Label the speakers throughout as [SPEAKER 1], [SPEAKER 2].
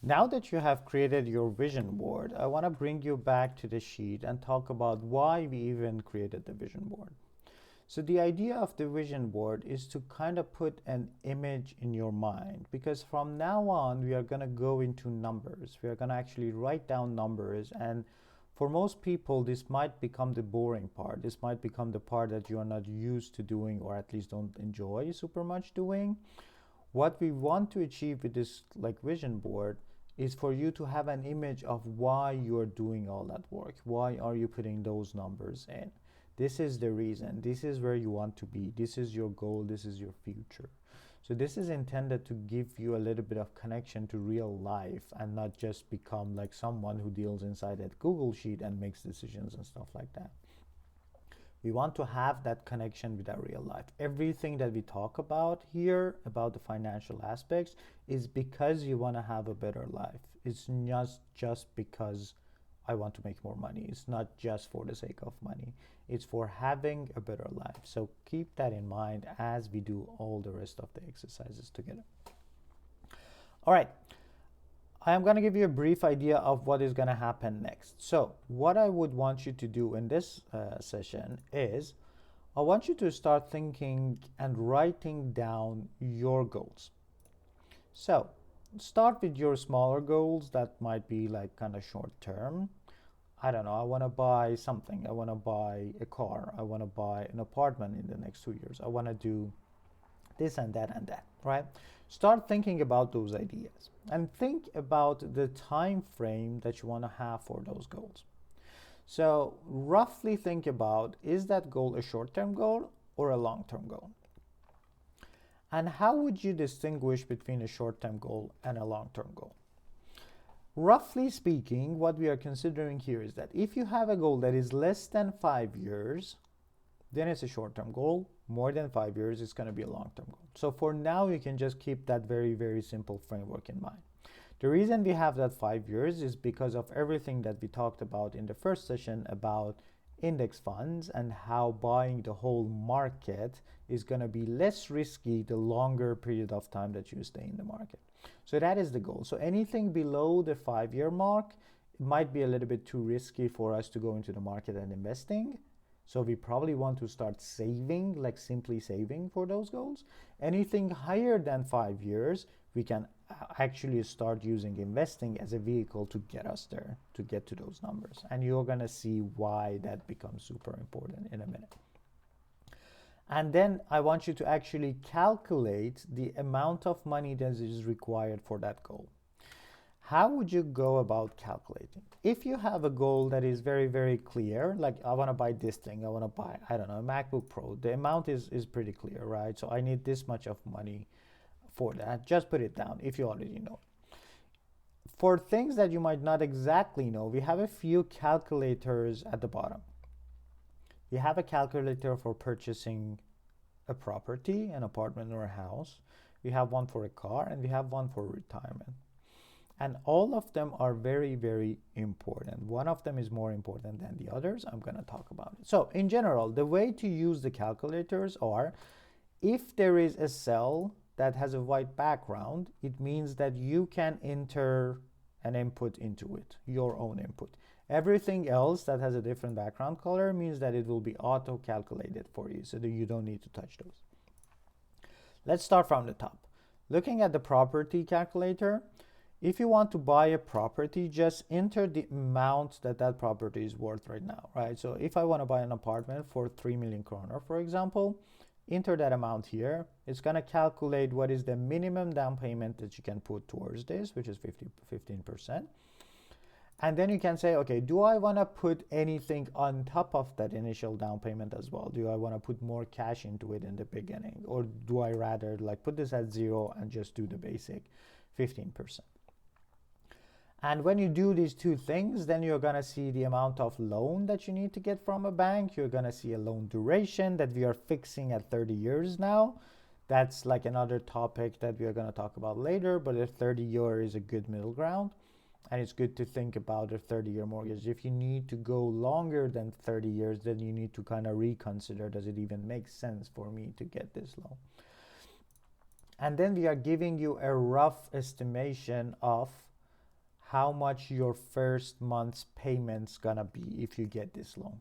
[SPEAKER 1] Now that you have created your vision board, I want to bring you back to the sheet and talk about why we even created the vision board. So the idea of the vision board is to kind of put an image in your mind, because from now on we are going to go into numbers. We are going to actually write down numbers, and for most people this might become the boring part. This might become the part that you are not used to doing, or at least don't enjoy super much doing. What we want to achieve with this like vision board is for you to have an image of why you're doing all that work. Why are you putting those numbers in? This is the reason. This is where you want to be. This is your goal. This is your future. So this is intended to give you a little bit of connection to real life and not just become like someone who deals inside that Google sheet and makes decisions and stuff like that. We want to have that connection with our real life. Everything that we talk about here about the financial aspects is because you want to have a better life. It's not just because I want to make more money. It's not just for the sake of money. It's for having a better life. So keep that in mind as we do all the rest of the exercises together. All right. I am going to give you a brief idea of what is going to happen next. So what I would want you to do in this session is I want you to start thinking and writing down your goals. So start with your smaller goals that might be like kind of short term. I don't know, I want to buy something. I want to buy a car. I want to buy an apartment in the next 2 years. I want to do this and that, right? Start thinking about those ideas and think about the time frame that you want to have for those goals. So roughly think about, is that goal a short-term goal or a long-term goal? And how would you distinguish between a short-term goal and a long-term goal? Roughly speaking, what we are considering here is that if you have a goal that is less than 5 years, then it's a short-term goal. More than 5 years, it's going to be a long-term goal. So for now, you can just keep that very, very simple framework in mind. The reason we have that 5 years is because of everything that we talked about in the first session about index funds and how buying the whole market is going to be less risky the longer period of time that you stay in the market. So that is the goal. So anything below the 5-year mark, it might be a little bit too risky for us to go into the market and investing. So we probably want to start saving, like simply saving for those goals. Anything higher than 5 years, we can actually start using investing as a vehicle to get us there, to get to those numbers. And you're going to see why that becomes super important in a minute. And then I want you to actually calculate the amount of money that is required for that goal. How would you go about calculating? If you have a goal that is very, very clear, like I want to buy this thing, I want to buy, I don't know, a MacBook Pro, the amount is pretty clear, right? So I need this much of money for that. Just put it down if you already know. For things that you might not exactly know, we have a few calculators at the bottom. We have a calculator for purchasing a property, an apartment or a house. We have one for a car, and we have one for retirement. And all of them are very, very important. One of them is more important than the others. I'm going to talk about it. So in general, the way to use the calculators are, if there is a cell that has a white background, it means that you can enter an input into it, your own input. Everything else that has a different background color means that it will be auto-calculated for you, so that you don't need to touch those. Let's start from the top. Looking at the property calculator, if you want to buy a property, just enter the amount that that property is worth right now, right? So if I want to buy an apartment for 3 million kroner, for example, enter that amount here. It's going to calculate what is the minimum down payment that you can put towards this, which is 15%. And then you can say, okay, do I want to put anything on top of that initial down payment as well? Do I want to put more cash into it in the beginning? Or do I rather like put this at 0 and just do the basic 15%? And when you do these two things, then you're going to see the amount of loan that you need to get from a bank. You're going to see a loan duration that we are fixing at 30 years now. That's like another topic that we are going to talk about later, but a 30-year is a good middle ground. And it's good to think about a 30-year mortgage. If you need to go longer than 30 years, then you need to kind of reconsider, does it even make sense for me to get this loan? And then we are giving you a rough estimation of how much your first month's payment's gonna be if you get this loan.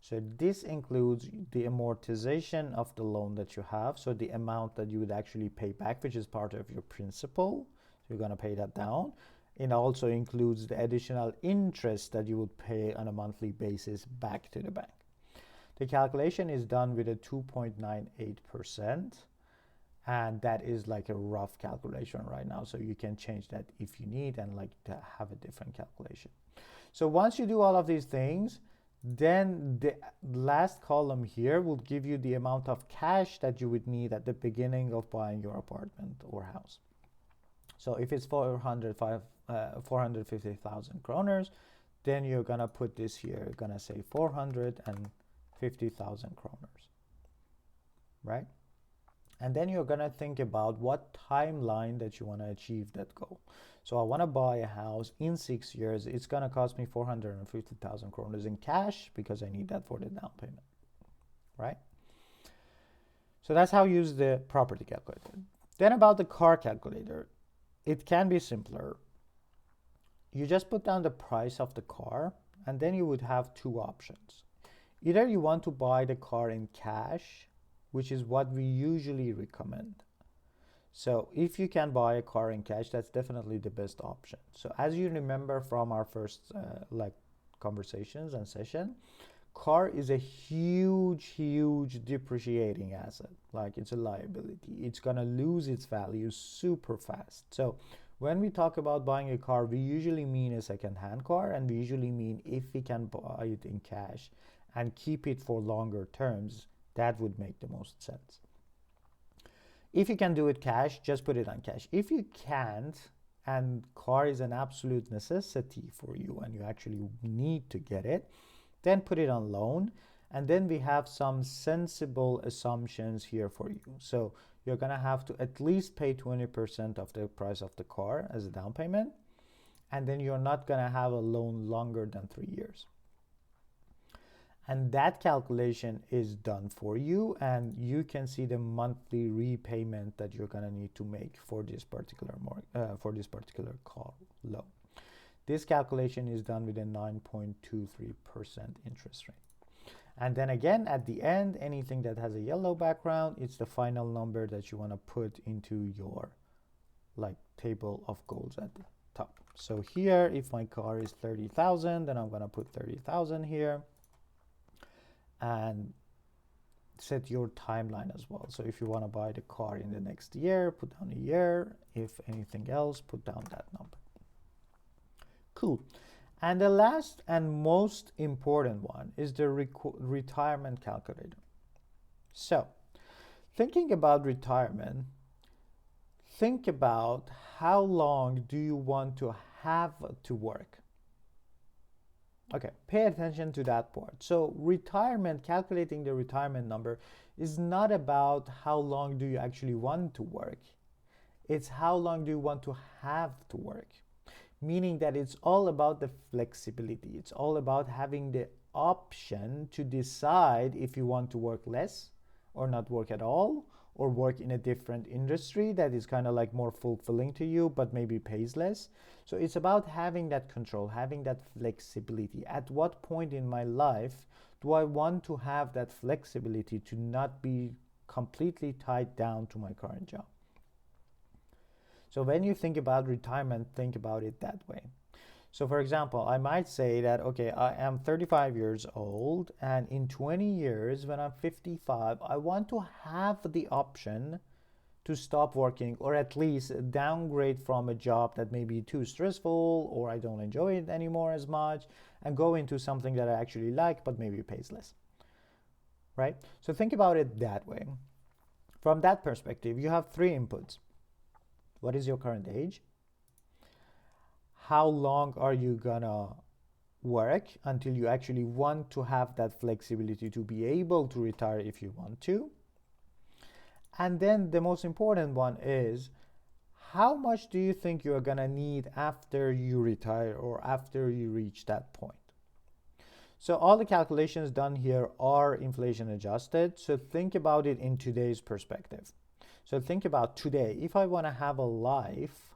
[SPEAKER 1] So this includes the amortization of the loan that you have, so the amount that you would actually pay back, which is part of your principal. So you're gonna pay that down. It also includes the additional interest that you would pay on a monthly basis back to the bank. The calculation is done with a 2.98%, and that is like a rough calculation right now. So you can change that if you need and like to have a different calculation. So once you do all of these things, then the last column here will give you the amount of cash that you would need at the beginning of buying your apartment or house. So if it's 450,000 kroners, then you're gonna put this here. You're gonna say 450,000 kroners, right? And then you're gonna think about what timeline that you wanna achieve that goal. So I wanna buy a house in 6 years. It's gonna cost me 450,000 kroners in cash because I need that for the down payment, right? So that's how you use the property calculator. Then about the car calculator, it can be simpler. You just put down the price of the car, and then you would have two options. Either you want to buy the car in cash, which is what we usually recommend. So if you can buy a car in cash, that's definitely the best option. So as you remember from our first conversations and session, car is a huge depreciating asset. Like it's a liability. It's gonna lose its value super fast. So when we talk about buying a car, we usually mean a second-hand car, and we usually mean if we can buy it in cash and keep it for longer terms, that would make the most sense. If you can do it cash, just put it on cash. If you can't, and car is an absolute necessity for you and you actually need to get it, then put it on loan. And then we have some sensible assumptions here for you. So you're gonna have to at least pay 20% of the price of the car as a down payment. And then you're not gonna have a loan longer than 3 years. And that calculation is done for you, and you can see the monthly repayment that you're gonna need to make for this particular car loan. This calculation is done with a 9.23% interest rate. And then again, at the end, anything that has a yellow background, it's the final number that you want to put into your table of goals at the top. So here, if my car is 30,000, then I'm going to put 30,000 here. And set your timeline as well. So if you want to buy the car in the next year, put down a year. If anything else, put down that number. Cool. And the last and most important one is the retirement calculator. So thinking about retirement, think about how long do you want to have to work? Okay, pay attention to that part. So retirement, calculating the retirement number is not about how long do you actually want to work. It's how long do you want to have to work. Meaning that it's all about the flexibility. It's all about having the option to decide if you want to work less or not work at all, or work in a different industry that is kind of like more fulfilling to you but maybe pays less. So it's about having that control, having that flexibility. At what point in my life do I want to have that flexibility to not be completely tied down to my current job? So when you think about retirement, think about it that way. So for example, I might say that, okay, I am 35 years old, and in 20 years, when I'm 55, I want to have the option to stop working, or at least downgrade from a job that may be too stressful, or I don't enjoy it anymore as much, and go into something that I actually like, but maybe pays less, right? So think about it that way. From that perspective, you have three inputs. What is your current age? How long are you gonna work until you actually want to have that flexibility to be able to retire if you want to? And then the most important one is, how much do you think you're gonna need after you retire or after you reach that point? So all the calculations done here are inflation adjusted. So think about it in today's perspective. So think about today. If I want to have a life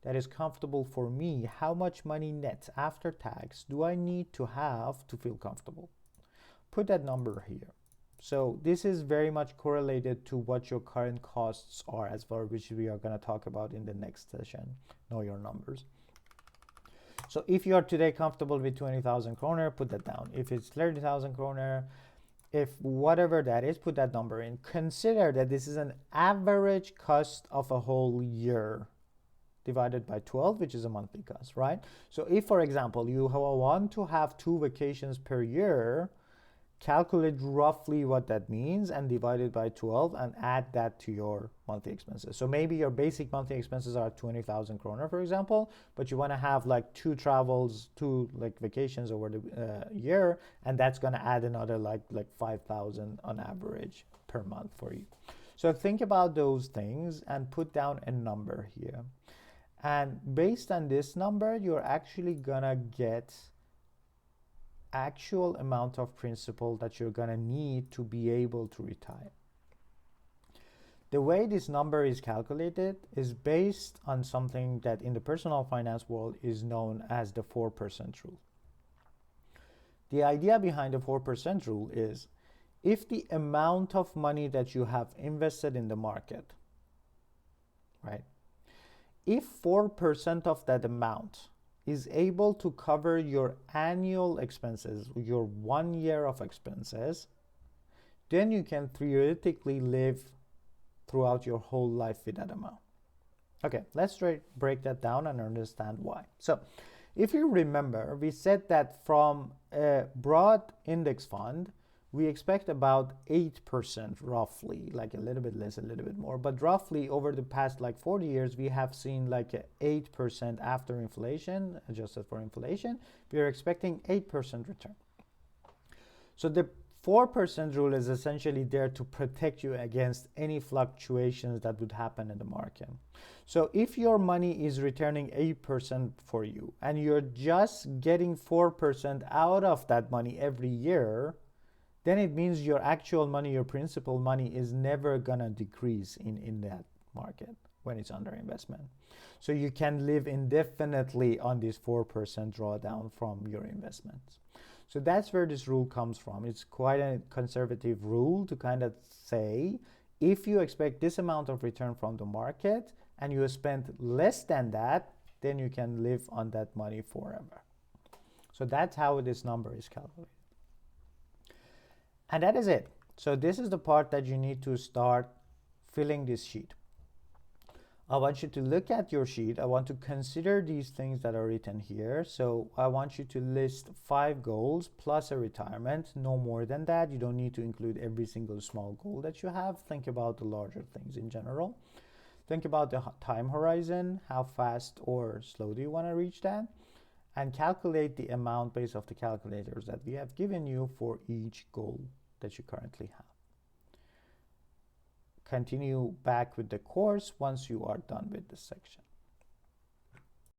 [SPEAKER 1] that is comfortable for me. How much money net after tax do I need to have to feel comfortable? Put that number here. So this is very much correlated to what your current costs are as well, which we are going to talk about in the next session. Know your numbers. So if you are today comfortable with 20,000 kroner, put that down. If it's 30,000 kroner, if whatever that is, put that number in. Consider that this is an average cost of a whole year divided by 12, which is a monthly cost, right? So if, for example, you want to have 2 vacations per year, calculate roughly what that means and divide it by 12 and add that to your monthly expenses. So maybe your basic monthly expenses are 20,000 kroner, for example, but you want to have like 2 travels, 2 like vacations over the year, and that's going to add another like 5,000 on average per month for you. So think about those things and put down a number here. And based on this number, you're actually gonna get actual amount of principal that you're gonna need to be able to retire. The way this number is calculated is based on something that in the personal finance world is known as the 4% rule. The idea behind the 4% rule is if the amount of money that you have invested in the market, right? If 4% of that amount is able to cover your annual expenses, your 1 year of expenses, then you can theoretically live throughout your whole life with that amount. Okay, let's break that down and understand why. So if you remember, we said that from a broad index fund, we expect about 8% roughly, like a little bit less, a little bit more, but roughly over the past like 40 years, we have seen like 8% after inflation, adjusted for inflation, we are expecting 8% return. So the 4% rule is essentially there to protect you against any fluctuations that would happen in the market. So if your money is returning 8% for you and you're just getting 4% out of that money every year, then it means your actual money, your principal money is never gonna decrease in that market when it's under investment. So you can live indefinitely on this 4% drawdown from your investments. So that's where this rule comes from. It's quite a conservative rule to kind of say, if you expect this amount of return from the market and you spend less than that, then you can live on that money forever. So that's how this number is calculated. And that is it. So this is the part that you need to start filling this sheet. I want you to look at your sheet. I want to consider these things that are written here. So I want you to list 5 goals plus a retirement, no more than that. You don't need to include every single small goal that you have. Think about the larger things in general. Think about the time horizon, how fast or slow do you want to reach that? And calculate the amount based off the calculators that we have given you for each goal that you currently have. Continue back with the course once you are done with this section.